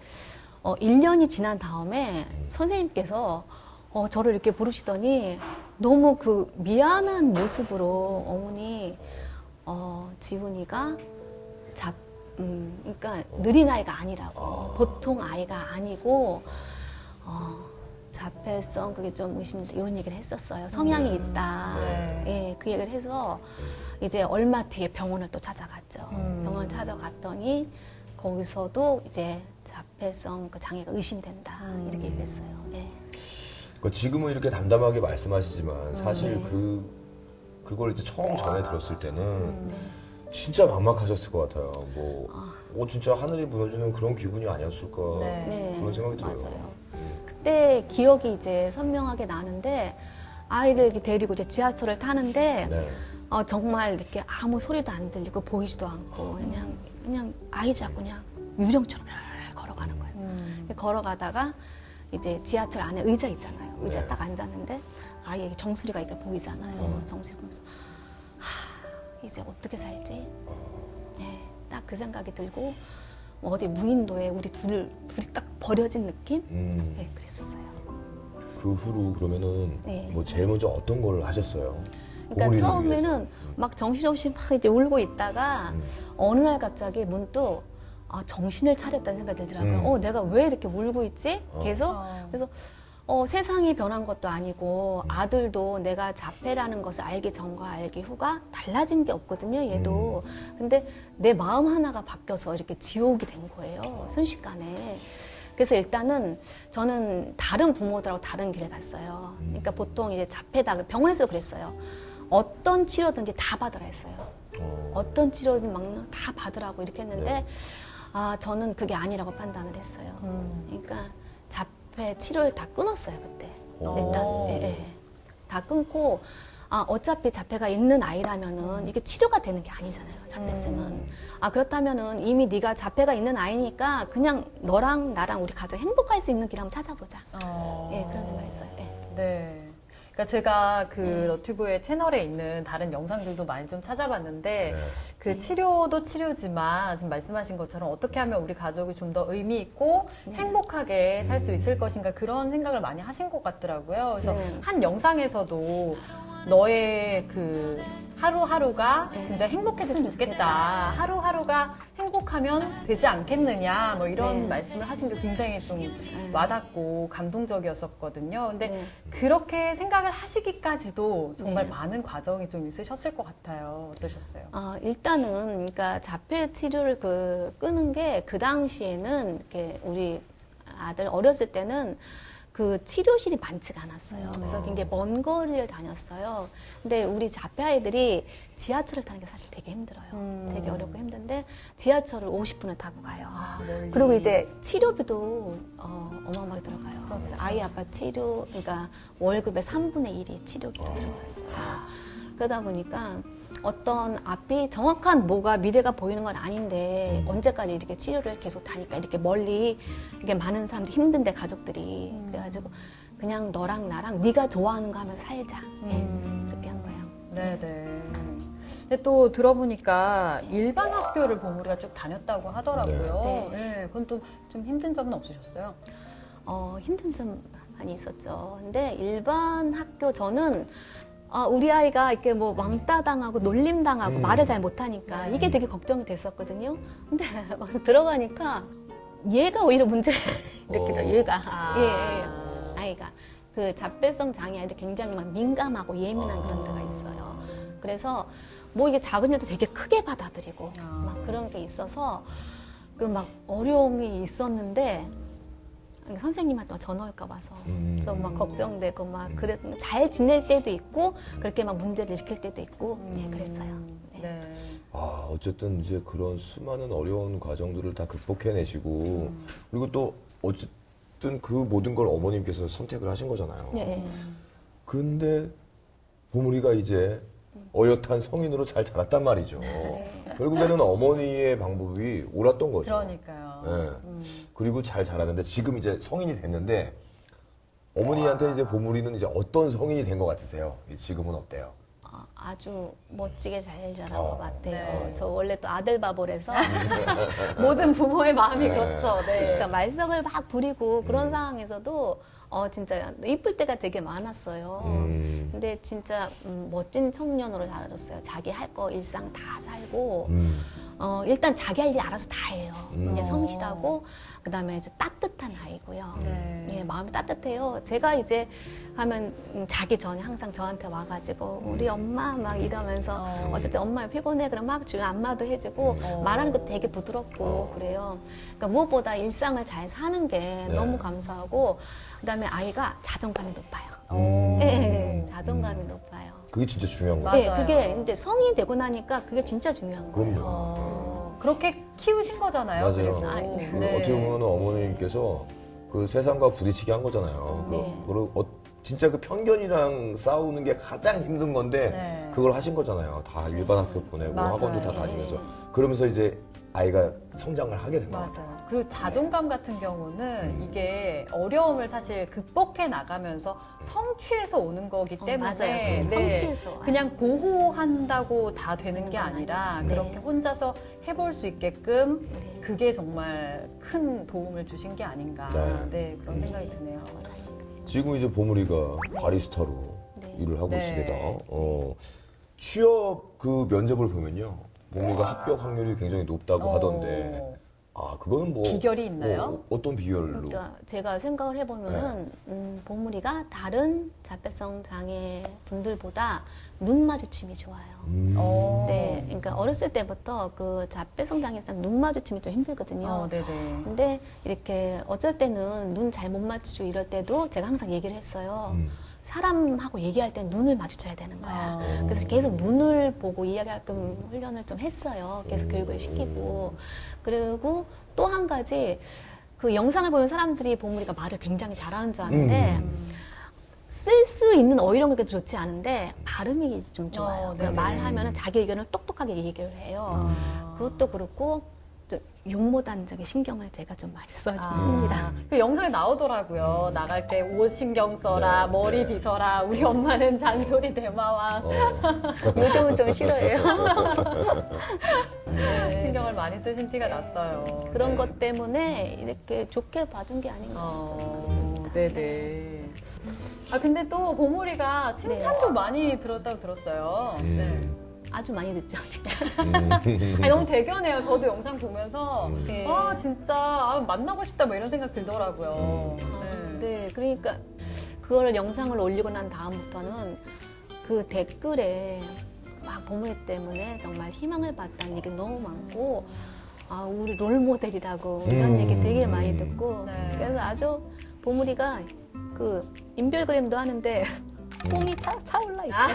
1년이 지난 다음에 선생님께서 저를 이렇게 부르시더니 너무 그 미안한 모습으로 어머니 지훈이가 그러니까 느린 아이가 아니라고 보통 아이가 아니고 자폐성 그게 좀 의심돼 이런 얘기를 했었어요. 성향이 있다. 네. 예, 그 얘기를 해서 이제 얼마 뒤에 병원을 또 찾아갔죠. 병원 찾아갔더니 거기서도 이제 자폐성 그 장애가 의심된다 이렇게 얘기했어요. 예. 그러니까 지금은 이렇게 담담하게 말씀하시지만 사실 네. 그걸 이제 처음 전해 들었을 때는 네. 진짜 막막하셨을 것 같아요. 진짜 하늘이 무너지는 그런 기분이 아니었을까 네. 네, 그런 생각이 들어요. 맞아요. 그때 기억이 이제 선명하게 나는데 아이를 이렇게 데리고 이제 지하철을 타는데 네. 정말 이렇게 아무 소리도 안 들리고 보이지도 않고 그냥 아이 잡고 그냥 유령처럼 걸어가는 거예요. 걸어가다가 이제 지하철 안에 의자 있잖아요. 의자 네. 딱 앉았는데 아이의 정수리가 이렇게 보이잖아요. 정수리 보면서 이제 어떻게 살지? 네, 딱 그 생각이 들고 어디 무인도에 우리 둘이 딱 버려진 느낌? 네, 그랬었어요. 그 후로 그러면은 네. 뭐 제일 먼저 어떤 걸 하셨어요? 그러니까 도무리를 처음에는 위해서. 막 정신없이 막 이제 울고 있다가 어느 날 갑자기 문득 정신을 차렸다는 생각이 들더라고요. 내가 왜 이렇게 울고 있지? 계속. 그래서 세상이 변한 것도 아니고 아들도 내가 자폐라는 것을 알기 전과 알기 후가 달라진 게 없거든요. 얘도. 근데 내 마음 하나가 바뀌어서 이렇게 지옥이 된 거예요. 순식간에. 그래서 일단은 저는 다른 부모들하고 다른 길을 갔어요. 그러니까 보통 이제 자폐다 병원에서 그랬어요. 어떤 치료든지 다 받으라 했어요. 어떤 치료든 막 다 받으라고 이렇게 했는데 네. 저는 그게 아니라고 판단을 했어요. 그러니까 자폐 치료를 다 끊었어요 그때. 일단 다 끊고 어차피 자폐가 있는 아이라면은 이게 치료가 되는 게 아니잖아요. 자폐증은. 그렇다면은 이미 네가 자폐가 있는 아이니까 그냥 너랑 나랑 우리 가족 행복할 수 있는 길 한번 찾아보자. 예, 그런 생각을 했어요. 예. 네. 그러니까 제가 그 너튜브의 채널에 있는 다른 영상들도 많이 좀 찾아봤는데 네. 그 치료도 치료지만 지금 말씀하신 것처럼 어떻게 하면 우리 가족이 좀 더 의미 있고 행복하게 살 수 있을 것인가 그런 생각을 많이 하신 것 같더라고요. 그래서 네. 한 영상에서도 너의 그 하루하루가 굉장히 행복했으면 좋겠다. 하루하루가 행복하면 되지 않겠느냐. 뭐 이런 네. 말씀을 하신 게 굉장히 좀 와닿고 감동적이었었거든요. 근데 네. 그렇게 생각을 하시기까지도 정말 네. 많은 과정이 좀 있으셨을 것 같아요. 어떠셨어요? 일단은 그러니까 자폐 치료를 끊은 게 그 당시에는 이렇게 우리 아들 어렸을 때는 그 치료실이 많지가 않았어요. 그래서 굉장히 먼 거리를 다녔어요. 근데 우리 자폐 아이들이 지하철을 타는 게 사실 되게 힘들어요. 되게 어렵고 힘든데 지하철을 50분을 타고 가요. 멀리. 그리고 이제 치료비도 어마어마하게 들어가요. 그래서 아이 아빠 치료, 그러니까 월급의 3분의 1이 치료비로 들어갔어요. 그러다 보니까 어떤 앞이 정확한 뭐가 미래가 보이는 건 아닌데 언제까지 이렇게 치료를 계속 다니까 이렇게 멀리 이렇게 많은 사람들이 힘든데 가족들이 그래가지고 그냥 너랑 나랑 네가 좋아하는 거 하면서 살자. 그렇게 한 거예요. 네네. 근데 또 들어보니까 일반 학교를 보물이가 쭉 다녔다고 하더라고요. 네. 네, 그건 또 좀 힘든 점은 없으셨어요? 힘든 점 많이 있었죠. 근데 일반 학교 저는 우리 아이가 이렇게 뭐 왕따 당하고 놀림 당하고 말을 잘 못하니까 이게 되게 걱정이 됐었거든요. 근데 막상 들어가니까 얘가 오히려 문제를 일으키더라고요. 얘가 아이가 그 자폐성 장애 아이들 굉장히 막 민감하고 예민한 그런 데가 있어요. 그래서 뭐 이게 작은 일도 되게 크게 받아들이고 막 그런 게 있어서 그 막 어려움이 있었는데 선생님한테 막 전화 올까 봐서 좀 막 걱정되고 막 그래서 잘 지낼 때도 있고 그렇게 막 문제를 일으킬 때도 있고 그랬어요. 네. 네. 어쨌든 이제 그런 수많은 어려운 과정들을 다 극복해내시고 그리고 또 어쨌든 그 모든 걸 어머님께서 선택을 하신 거잖아요. 네. 그런데 보물이가 이제 어엿한 성인으로 잘 자랐단 말이죠. 결국에는 어머니의 방법이 옳았던 거죠. 그러니까요. 예. 그리고 잘 자랐는데 지금 이제 성인이 됐는데 어머니한테 이제 보물이는 이제 어떤 성인이 된 것 같으세요? 지금은 어때요? 아주 멋지게 잘 자란 어. 것 같아요. 네. 저 원래 또 아들 바보라서 모든 부모의 마음이 네. 그렇죠. 네. 그러니까 말썽을 막 부리고 그런 상황에서도 진짜 이쁠 때가 되게 많았어요. 근데 진짜 멋진 청년으로 자라줬어요. 자기 할 거 일상 다 살고 일단 자기 할 일 알아서 다 해요. 이제 성실하고 그다음에 이제 따뜻한 아이고요. 네. 예, 마음이 따뜻해요. 제가 이제 하면 자기 전에 항상 저한테 와가지고 우리 엄마 막 이러면서 어쩔 때 엄마 피곤해 그럼 막 주면 안마도 해주고 말하는 것도 되게 부드럽고 그래요. 그러니까 무엇보다 일상을 잘 사는 게 너무 감사하고 그다음에 아이가 자존감이 높아요. 예, 자존감이 높아요. 그게 진짜 중요한 맞아요. 거예요. 네, 그게 이제 성인이 되고 나니까 그게 진짜 중요한 거예요. 그럼요. 그렇게 키우신 거잖아요. 맞아요. 그래도. 아, 네. 그 어떻게 보면 어머님께서 그 세상과 부딪히게 한 거잖아요. 네. 진짜 그 편견이랑 싸우는 게 가장 힘든 건데 네. 그걸 하신 거잖아요. 다 일반 학교 보내고 맞아요. 학원도 다 네. 다니면서 그러면서 이제 아이가 성장을 하게 된 거예요. 맞아요. 그리고 자존감 같은 경우는 이게 어려움을 사실 극복해 나가면서 성취해서 오는 거기 때문에 맞아요. 네. 성취해서 와요. 그냥 보호한다고 다 되는 게 건 아니라 아니에요. 그렇게 네. 혼자서 해볼 수 있게끔 네. 그게 정말 큰 도움을 주신 게 아닌가 네. 그런 생각이 드네요. 지금 이제 보물이가 바리스타로 네. 일을 하고 네. 있습니다. 취업 그 면접을 보면요. 보물이가 합격 확률이 굉장히 높다고 하던데 그거는 뭐 비결이 있나요? 어떤 비결로? 그러니까 제가 생각을 해보면은 보물이가 다른 자폐성 장애 분들보다 눈 마주침이 좋아요. 네, 그러니까 어렸을 때부터 그 자폐성 장애상 눈 마주침이 좀 힘들거든요. 네네. 근데 이렇게 어쩔 때는 눈 잘 못 맞추고 이럴 때도 제가 항상 얘기를 했어요. 사람하고 얘기할 때 눈을 마주쳐야 되는 거야. 그래서 계속 눈을 보고 이야기하게끔 훈련을 좀 했어요. 계속 교육을 시키고. 그리고 또 한 가지 그 영상을 보면 사람들이 보물이가 말을 굉장히 잘하는 줄 아는데 쓸 수 있는 어휘력도 좋지 않은데 발음이 좀 좋아요. 네네. 말하면 자기 의견을 똑똑하게 얘기를 해요. 그것도 그렇고 좀 용모단적인 신경을 제가 좀 많이 써줍니다. 그 영상에 나오더라고요. 나갈 때 옷 신경 써라, 네, 머리 네. 빗어라, 우리 엄마는 잔소리 대마왕. 요즘은 좀 싫어해요. 신경을 많이 쓰신 티가 났어요. 그런 것 때문에 이렇게 좋게 봐준 게 아닌가 싶습니다. 네네. 근데 또 보물이가 칭찬도 많이 들었다고 들었어요. 네. 아주 많이 듣죠. 너무 대견해요. 저도 영상 보면서 네. 진짜 만나고 싶다 뭐 이런 생각 들더라고요. 네, 그러니까 그걸 영상을 올리고 난 다음부터는 그 댓글에 막 보물이 때문에 정말 희망을 봤다는 얘기 너무 많고 우리 롤 모델이라고 이런 얘기 되게 많이 듣고 네. 그래서 아주 보물이가 그 인별그램도 하는데 폼이 차올라 있어요.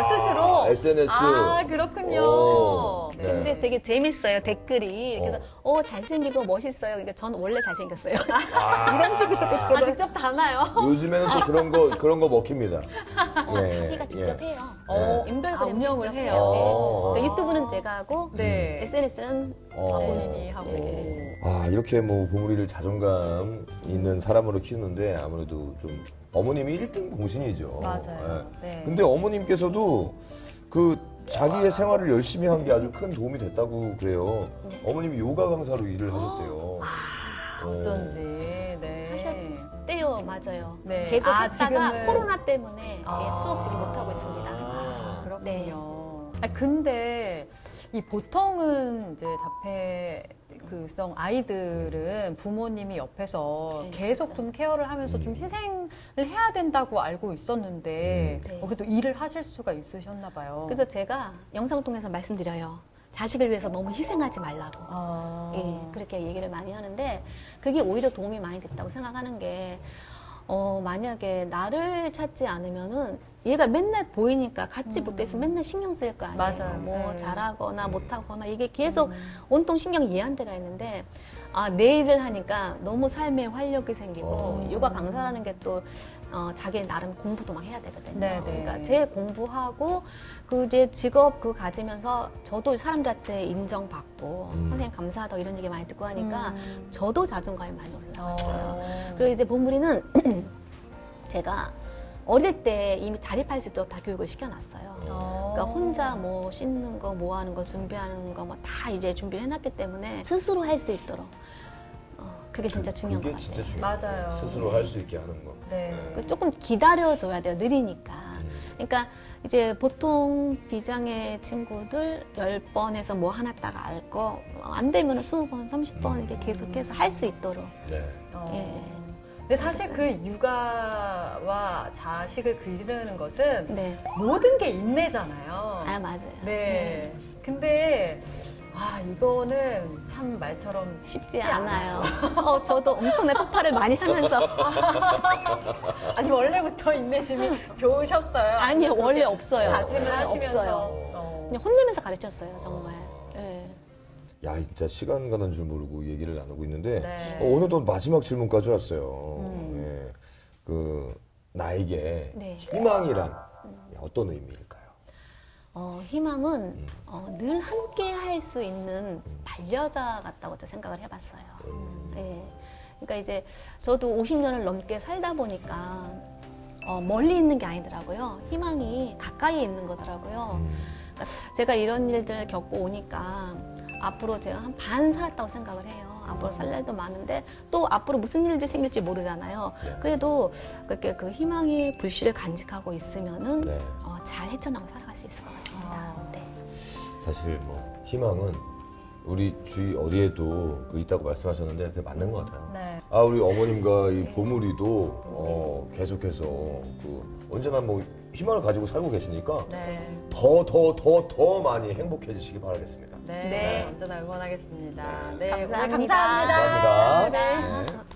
스스로? SNS. 그렇군요. 오, 네. 근데 되게 재밌어요 댓글이. 그래서 잘생기고 멋있어요. 그러니까 저는 원래 잘생겼어요. 이런 식으로 댓글을. 직접 다나요? 요즘에는 또 그런 거 먹힙니다. 자기가 직접 해요. 인별그램 운영을 직접 해요. 해요. 그러니까 유튜브는 제가 하고 네. SNS는 본인이 하고. 이렇게 뭐 보물이를 자존감 있는 사람으로 키우는데 아무래도 좀 어머님이 1등 공신이죠. 맞아요. 예. 네. 근데 어머님께서도 그 자기의 생활을 열심히 한 게 아주 큰 도움이 됐다고 그래요. 어머님이 요가 강사로 일을 하셨대요. 어쩐지. 네. 떼요, 맞아요. 네. 계속 했다가 지금은. 코로나 때문에 수업 지금 못 하고 있습니다. 그렇군요. 근데 이 보통은 이제 자폐성 아이들은 부모님이 옆에서 네, 계속 맞아요. 좀 케어를 하면서 좀 희생을 해야 된다고 알고 있었는데 네. 그래도 일을 하실 수가 있으셨나 봐요. 그래서 제가 영상을 통해서 말씀드려요. 자식을 위해서 너무 희생하지 말라고. 예, 그렇게 얘기를 많이 하는데 그게 오히려 도움이 많이 됐다고 생각하는 게 만약에 나를 찾지 않으면은 얘가 맨날 보이니까 같이 붙어 있으면 맨날 신경 쓸 거 아니에요. 맞아요. 뭐 네. 잘하거나 못하거나 이게 계속 온통 신경이 얘한테 가 있는데 내 일을 하니까 너무 삶에 활력이 생기고 육아 강사라는 게 또 자기 나름 공부도 막 해야 되거든요. 네, 네. 그러니까 제 공부하고 그 이제 직업 그 가지면서 저도 사람들한테 인정받고 선생님 감사하다 이런 얘기 많이 듣고 하니까 저도 자존감이 많이 올라갔어요. 그리고 이제 보물이는 제가 어릴 때 이미 자립할 수 있도록 다 교육을 시켜놨어요. 그러니까 혼자 뭐 씻는 거, 뭐 하는 거, 준비하는 거 뭐 다 이제 준비를 해놨기 때문에 스스로 할 수 있도록 그게 진짜 중요한 것 그게 진짜 같아요. 중요해요. 맞아요. 스스로 할 수 있게 하는 거. 네. 조금 기다려줘야 돼요. 느리니까. 그러니까 이제 보통 비장의 친구들 10번에서 뭐 하나 딱 알고 안 되면 20번, 30번 이렇게 계속해서 할 수 있도록. 네. 예. 근데 사실 그 육아와 자식을 기르는 것은 네. 모든 게 인내잖아요. 맞아요. 네. 근데 이거는 참 말처럼 쉽지 않아요. 저도 엄청난 폭발을 많이 하면서 아니 원래부터 인내심이 좋으셨어요? 아니요, 원래 없어요. 다짐을 네, 하시면서 없어요. 그냥 혼내면서 가르쳤어요, 정말. 네. 야, 진짜 시간 가는 줄 모르고 얘기를 나누고 있는데 네. 어느덧 마지막 질문까지 왔어요. 예. 그 나에게 네. 희망이란 어떤 의미일까요? 희망은 늘 함께 할 수 있는 반려자 같다고 저 생각을 해봤어요. 네. 그러니까 이제 저도 50년을 넘게 살다 보니까 멀리 있는 게 아니더라고요. 희망이 가까이 있는 거더라고요. 그러니까 제가 이런 일들 겪고 오니까 앞으로 제가 한 반 살았다고 생각을 해요. 앞으로 살 날도 많은데 또 앞으로 무슨 일들이 생길지 모르잖아요. 그래도 그렇게 그 희망의 불씨를 간직하고 있으면은 네. 잘 헤쳐나가 살아갈 수 있을 것 같습니다. 네. 사실 뭐 희망은 우리 주위 어디에도 있다고 말씀하셨는데 그게 맞는 것 같아요. 네. 우리 어머님과 이 보물이도 계속해서 언제나 뭐 희망을 가지고 살고 계시니까 네. 더 많이 행복해지시기 바라겠습니다. 네. 네. 언제나 응원하겠습니다. 네. 오늘 감사합니다. 감사합니다. 감사합니다. 네. 네.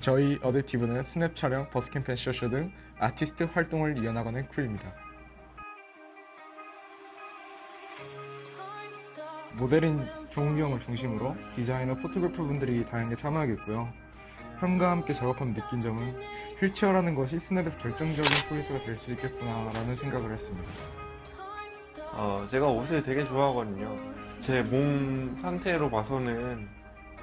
저희 어댑티브는 스냅 촬영, 버스캠 팬쇼쇼 등 아티스트 활동을 이어나가는 크루입니다. 모델인 종욱이 형을 중심으로 디자이너, 포토그래퍼 분들이 다양하게 참여하겠고요. 형과 함께 작업하면 느낀 점은 휠체어라는 것이 스냅에서 결정적인 포인트가 될 수 있겠구나라는 생각을 했습니다. 제가 옷을 되게 좋아하거든요. 제 몸 상태로 봐서는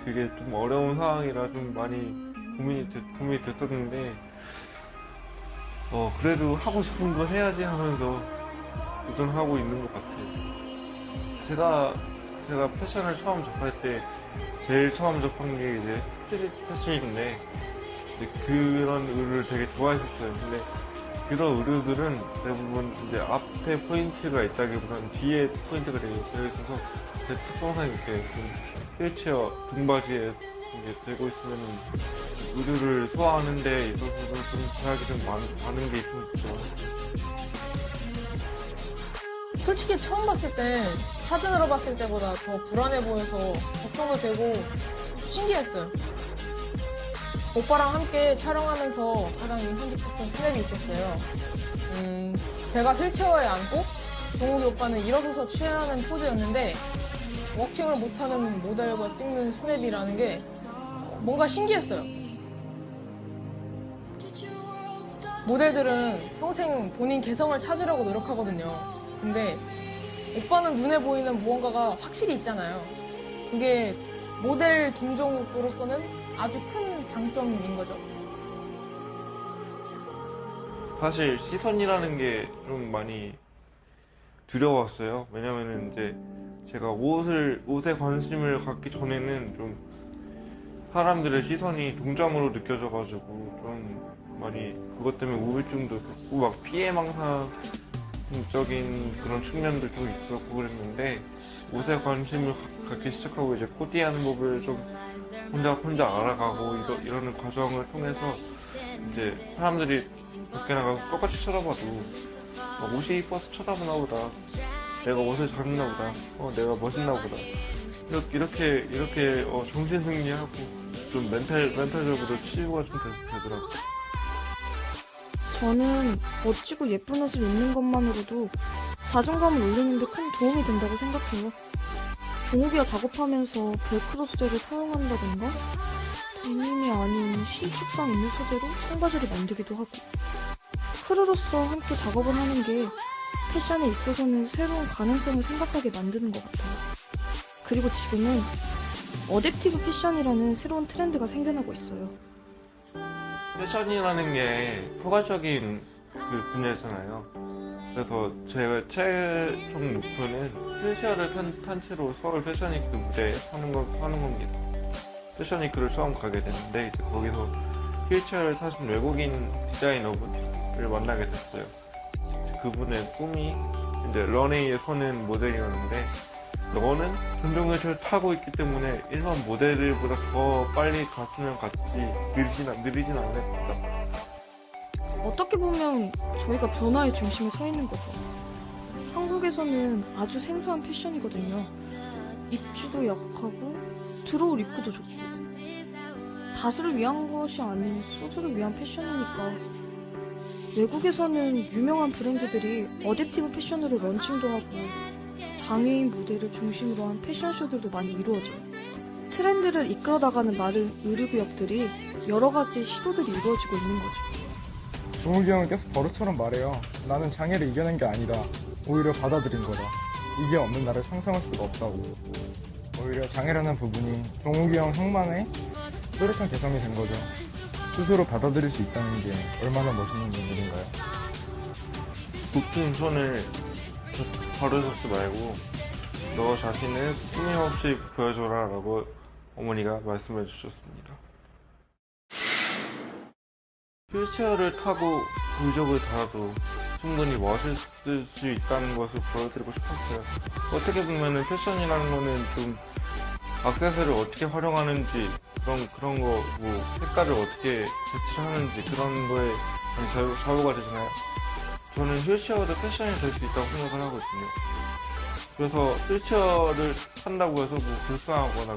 그게 좀 어려운 상황이라 좀 많이 고민이 됐었는데, 그래도 하고 싶은 거 해야지 하면서 도전하고 있는 것 같아요. 제가 패션을 처음 접할 때 제일 처음 접한 게 이제 스트릿 패션인데, 이제 그런 의류를 되게 좋아했었어요. 근데 그런 의류들은 대부분 이제 앞에 포인트가 있다기보다는 뒤에 포인트가 되어 있어서 제 특성상 이렇게 좀 휠체어 등받이에 이제 들고 있으면 의류를 소화하는 데 있어서는 좀 제약이 좀 많은 게 좀 있죠. 솔직히 처음 봤을 때 사진으로 봤을 때보다 더 불안해 보여서 걱정도 되고 신기했어요. 오빠랑 함께 촬영하면서 가장 인상 깊었던 스냅이 있었어요. 제가 휠체어에 앉고 동욱이 오빠는 일어서서 취하는 포즈였는데 워킹을 못하는 모델과 찍는 스냅이라는 게 뭔가 신기했어요. 모델들은 평생 본인 개성을 찾으려고 노력하거든요. 근데 오빠는 눈에 보이는 무언가가 확실히 있잖아요. 그게 모델 김종욱으로서는 아주 큰 장점인 거죠. 사실 시선이라는 게 좀 많이 두려웠어요. 왜냐면은 이제 제가 옷에 관심을 갖기 전에는 좀 사람들의 시선이 동정으로 느껴져가지고 좀 많이 그것 때문에 우울증도 겪고 막 피해망상 긍정적인 그런 측면들도 있었고 그랬는데 옷에 관심을 갖기 시작하고 이제 코디하는 법을 좀 혼자 알아가고 이러는 과정을 통해서 이제 사람들이 밖에 나가서 똑같이 쳐다봐도 옷이 이뻐서 쳐다보나 보다, 내가 옷을 잘 입나 보다, 내가 멋있나 보다, 이렇게 정신 승리하고 좀 멘탈적으로 치유가 좀 되더라고요. 저는 멋지고 예쁜 옷을 입는 것만으로도 자존감을 올리는 데 큰 도움이 된다고 생각해요. 종욱이와 작업하면서 벨크로 소재를 사용한다던가 데님이 아닌 신축성 있는 소재로 청바지를 만들기도 하고, 크루로서 함께 작업을 하는 게 패션에 있어서는 새로운 가능성을 생각하게 만드는 것 같아요. 그리고 지금은 어댑티브 패션이라는 새로운 트렌드가 생겨나고 있어요. 패션이라는 게 포괄적인 그 분야잖아요. 그래서 제가 최종 목표는 휠체어를 탄 채로 서울 패션위크 무대에 하는 겁니다. 패션위크를 처음 가게 됐는데 이제 거기서 휠체어를 타신 외국인 디자이너분을 만나게 됐어요. 그분의 꿈이 이제 런웨이에 서는 모델이었는데, 너는 전동 휠체어를 타고 있기 때문에 일반 모델보다 더 빨리 갔으면 갔지 느리진 않았다. 어떻게 보면 저희가 변화의 중심에 서 있는 거죠. 한국에서는 아주 생소한 패션이거든요. 입지도 약하고 들어올 입구도 좋고, 다수를 위한 것이 아닌 소수를 위한 패션이니까 외국에서는 유명한 브랜드들이 어댑티브 패션으로 런칭도 하고 장애인 모델을 중심으로 한 패션쇼들도 많이 이루어져요. 트렌드를 이끌어 나가는 많은 의류기업들이 여러 가지 시도들이 이루어지고 있는 거죠. 종욱이 형은 계속 버릇처럼 말해요. 나는 장애를 이겨낸 게 아니다. 오히려 받아들인 거다. 이게 없는 나를 상상할 수가 없다고. 오히려 장애라는 부분이 종욱이 형만의 또렷한 개성이 된 거죠. 스스로 받아들일 수 있다는 게 얼마나 멋있는 일인가요? 굽힌 손을 버릇하지 말고 너 자신을 꾸밈없이 보여줘라 라고 어머니가 말씀해 주셨습니다. 휠체어를 타고 부적을 달아도 충분히 멋있을 수 있다는 것을 보여드리고 싶었어요. 어떻게 보면은 패션이라는 거는 좀 액세서리를 어떻게 활용하는지 그런 거, 뭐 색깔을 어떻게 배치하는지 그런 거에 좌우가 되잖아요. 저는 휠체어도 패션이 될 수 있다고 생각을 하거든요. 그래서 휠체어를 탄다고 해서 뭐 불쌍하거나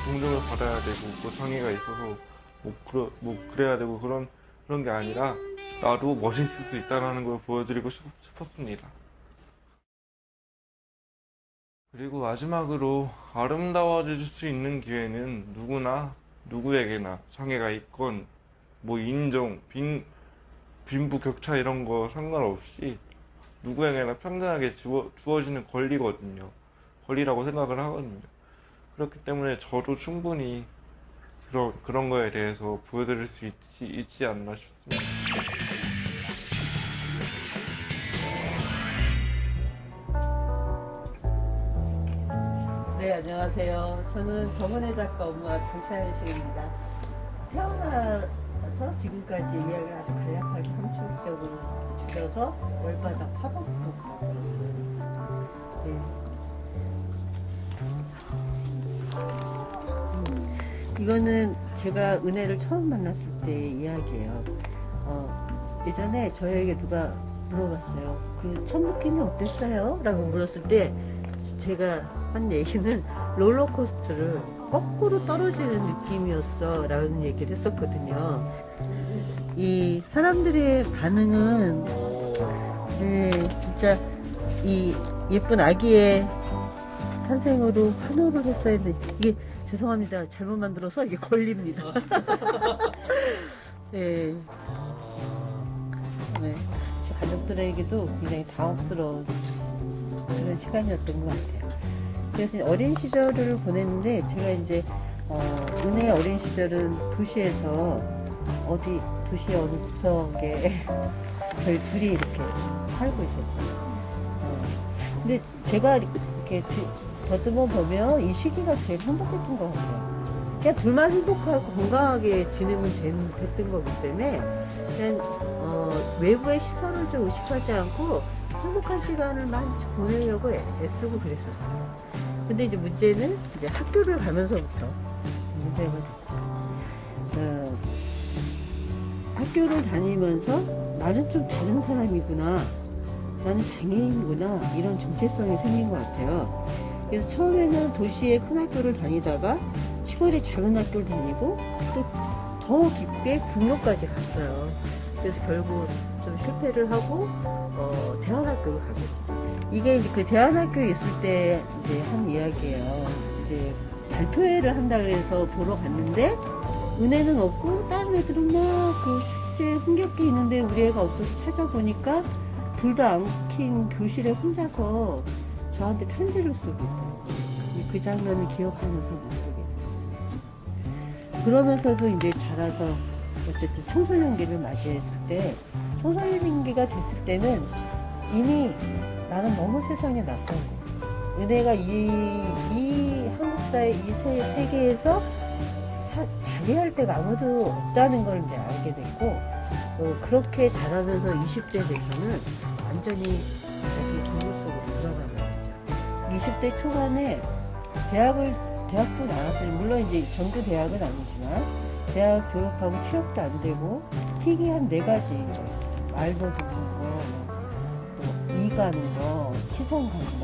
동정을 받아야 되고 뭐 장애가 있어서 그래야 되고 그런 게 아니라 나도 멋있을 수 있다는 걸 보여드리고 싶었습니다. 그리고 마지막으로 아름다워질 수 있는 기회는 누구에게나 장애가 있건 뭐 인종, 빈부격차 이런 거 상관없이 누구에게나 평등하게 주어지는 권리거든요. 권리라고 생각을 하거든요. 그렇기 때문에 저도 충분히 그런 거에 대해서 보여드릴 수 있지 않나 싶습니다. 네, 안녕하세요. 저는 정은혜 작가 엄마 장차현식입니다. 태어나서 지금까지 이야기를 아주 간략하게 함축적으로 줄여서 월바닥 팝업북 만들었어요. 네. 이거는 제가 은혜를 처음 만났을 때의 이야기예요. 예전에 저에게 누가 물어봤어요. 그 첫 느낌이 어땠어요? 라고 물었을 때 제가 한 얘기는 롤러코스터를 거꾸로 떨어지는 느낌이었어 라는 얘기를 했었거든요. 이 사람들의 반응은 진짜 이 예쁜 아기의 탄생으로 환호를 했어야 했는데 이게 죄송합니다. 잘못 만들어서 이게 걸립니다. 네. 네. 제 가족들에게도 굉장히 당혹스러운 그런 시간이었던 것 같아요. 그래서 어린 시절을 보냈는데 제가 이제 은혜의 어린 시절은 도시에서 도시의 어느 구석에 저희 둘이 이렇게 살고 있었죠. 근데 제가 이렇게 더듬어 보면 이 시기가 제일 행복했던 것 같아요. 그냥 둘만 행복하고 건강하게 지내면 됐던 거기 때문에 그냥 외부의 시선을 좀 의식하지 않고 행복한 시간을 많이 보내려고 애쓰고 그랬었어요. 근데 이제 문제는 이제 학교를 가면서부터 문제가 됐죠. 학교를 다니면서 나는 좀 다른 사람이구나, 나는 장애인이구나, 이런 정체성이 생긴 것 같아요. 그래서 처음에는 도시의 큰 학교를 다니다가 시골의 작은 학교를 다니고 또 더 깊게 국로까지 갔어요. 그래서 결국 좀 실패를 하고 대안학교를 가게 됐죠. 이게 이제 그 대안학교에 있을 때 이제 한 이야기예요. 이제 발표회를 한다 그래서 보러 갔는데 은혜는 없고 다른 애들은 막 그 축제 흥겹게 있는데 우리 애가 없어서 찾아보니까 불도 안 킨 교실에 혼자서 저한테 편지를 쓰고 있더라고요. 그 장면을 기억하면서 모르게 됐어요. 그러면서도 이제 자라서 어쨌든 청소년기를 맞이했을 때, 청소년기가 됐을 때는 이미 나는 너무 세상에 낯설고, 은혜가 이 한국 사회, 이 세계에서 자리할 데가 아무도 없다는 걸 이제 알게 됐고, 그렇게 자라면서 20대 돼서는 완전히 자기 동물 속으로 들어가게 됐죠. 20대 초반에 대학도 나왔어요. 물론 이제 전부 대학은 아니지만 대학 졸업하고 취업도 안 되고 특이한 4가지 말도 듣는 거, 또 이 가는 거, 시선 강박.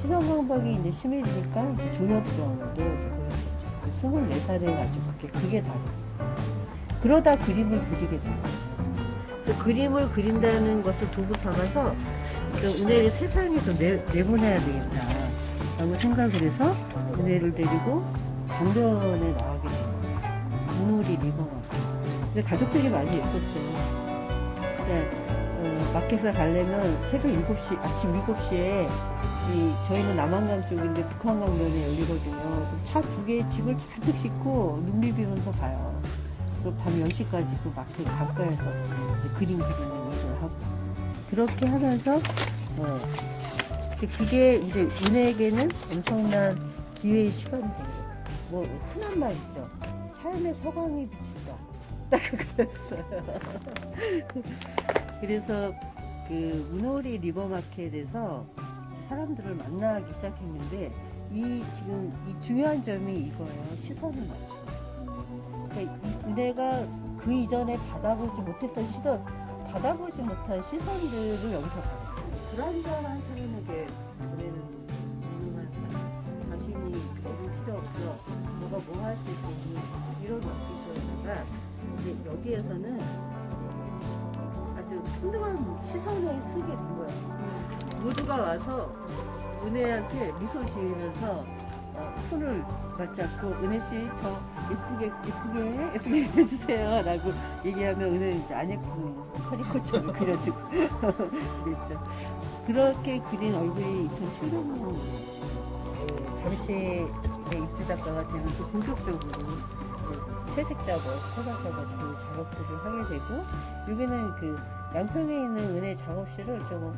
시선 강박이 이제 심해지니까 이제 조현병도 이제 보였었죠. 24살에 가지고 그게 다 됐어요. 그러다 그림을 그리게 된 거예요. 그래서 그림을 그린다는 것을 도구 삼아서 은혜를 세상에서 내보내야 되겠다 라고 생각을 해서 은혜를 데리고 강변에 나가게 된 거예요. 문우리 리버마켓. 근데 가족들이 많이 있었죠. 마켓에 가려면 새벽 7시, 아침 7시에 저희는 남한강 쪽인데 북한강변에 열리거든요. 그럼 차 2개 집을 잔뜩 싣고 눈비 비면서 가요. 그리고 밤 10시까지 그 마켓 강가에서 그림 그리는 일을 하고. 그렇게 하면서 그게 이제 은혜에게는 엄청난 기회의 시간이 된 거예요. 뭐 흔한 말 있죠. 삶의 서광이 비친다. 딱 그거였어요. 그래서 그 문호리 리버마켓에서 사람들을 만나기 시작했는데 지금 이 중요한 점이 이거예요. 시선을 맞추고. 그러니까 은혜가 그 이전에 받아보지 못한 시선들을 여기서 봐요. 불완전한 삶에게 은혜는 무능한 사람. 자신이 너무 필요 없어. 너가 뭐 할 수 있겠니? 이런 어깨에다가 이제 여기에서는 아주 평등한 시선에 쓰게 된 거예요. 모두가 와서 은혜한테 미소 지으면서 손을 맞잡고 은혜 씨 저 예쁘게 해주세요 라고 얘기하면 은혜는 이제 안예쁜 커리커처를 그려주고 그랬죠. 그렇게 그린 얼굴이 2007년이었죠. 잠시의 입주 작가가 되면서 본격적으로 채색 작업, 커버 작업도 작업들을 하게 되고, 여기는 그 양평에 있는 은혜 작업실을 좀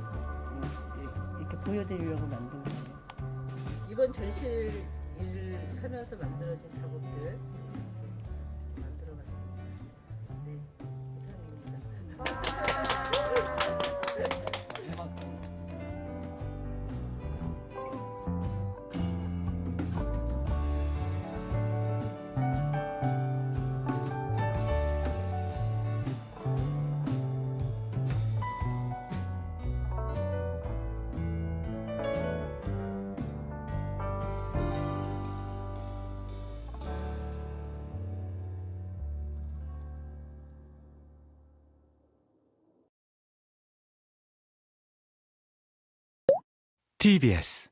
이렇게 보여드리려고 만든 거예요. 이번 전시를 하면서 만들어진 작업들 만들어봤습니다. 네, 이상입니다. TBS